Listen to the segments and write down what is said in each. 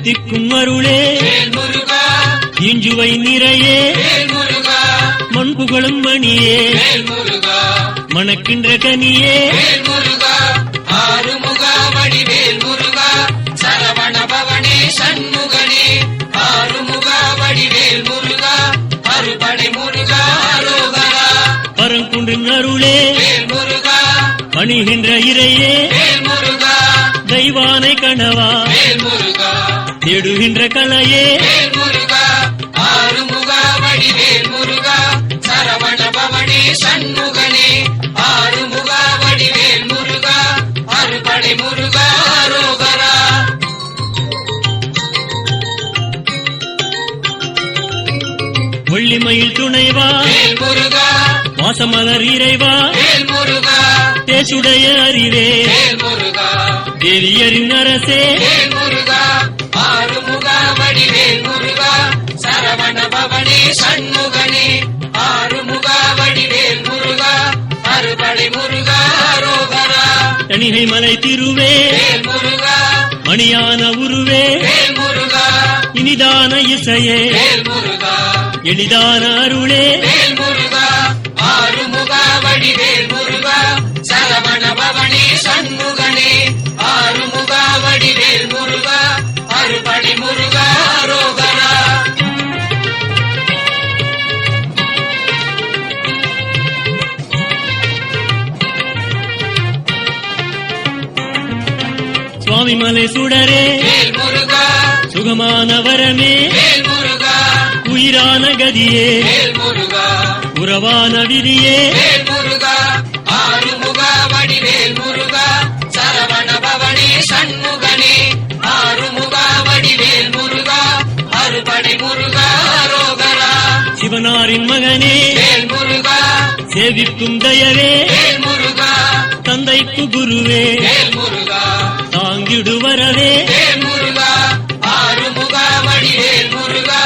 தித்திக்கும் அருளே இஞ்சுவை நிறையே மண்புகழும் மணியே மணக்கின்ற கனியே ஆறுமுகா வடிவேல் முருகா சரவண பவனே சண்முகனே ஆறுமுகா வடிவேல் முருகா அறுபடை முருகா அரோகரா பரங்குன்றின் அருளே முருகா பணிகின்ற இறையே முருகா தெய்வானை கணவா முருகா தேடுகின்ற கலையே முருகா ஆறுமுகா வடிவேல் முருகா சரவண பவனே சண்முகனே ஆறுமுகா வடிவேல் முருகா அறுபடை முருகா அரோகரா வெள்ளிமயில் துணைவா முருகா வாசமலர் இறைவா முருகா தேசுடைய அறிவே முருகா தேவியரின் அரசே முருகா ஆறுமுகா வடிவேல் முருகா சரவண பவனே சண்முகனே ஆறுமுகா வடிவேல் முருகா அறுபடை முருகா அரோகரா தணிகை மலை திருவே முருகா மணியான உருவே முருகா இனிதான இசையே முருகா எளிதான அருளே முருகா ஆறுமுகா வடிவேல் முருகா சரவண பவனே சண்முகனே ஆறுமுகா வடிவேல் முருகா அறுபடை முருகா அரோகரா சுவாமி மலை சுடரே முருகா சுகமான வரமே முருகா உயிரான கதியே முருகா உறவான விதியே முருகா ஆறுமுகா வடிவேல் முருகா சரவண பவனே சண்முகனே ஆறுமுகா வடிவேல் முருகா அறுபடை முருகா அரோகரா சிவனாரின் மகனே முருகா சேவிக்கும் தயவே முருகா தந்தைக்கு குருவே முருகா தாங்கிடுவரவே முருகா ஆறுமுகா வடிவேல் முருகா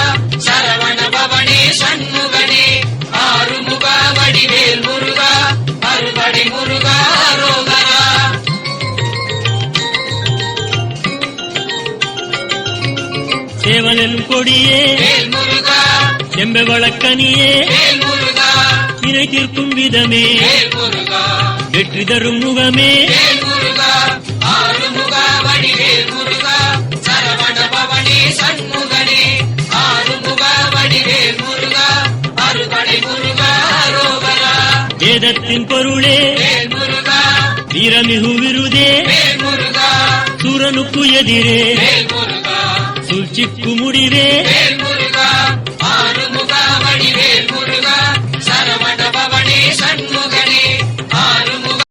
சரவண பவனே சண்முகனே ஆறுமுகா வடிவேல் முருகா அறுபடை முருகா அரோகரா சேவலன் கொடியே முருகா செம்ப வழக்கனியே முருகா இணை தீர்க்கும் விதமே முருகா வெற்றி தரும் முகமே முருகா ஆறுமுகா வடிவேல் முருகா சரவண பவனே சண்முகனே ஆறுமுகா வடிவேல் முருகா அறுபடை முருகா அரோகரா வேதத்தின் பொருளே முருகா வீரமிகு விருதே முருகா சூரனுக்கு எதிரே முருகா சூழ்ச்சிக்கு முடிவே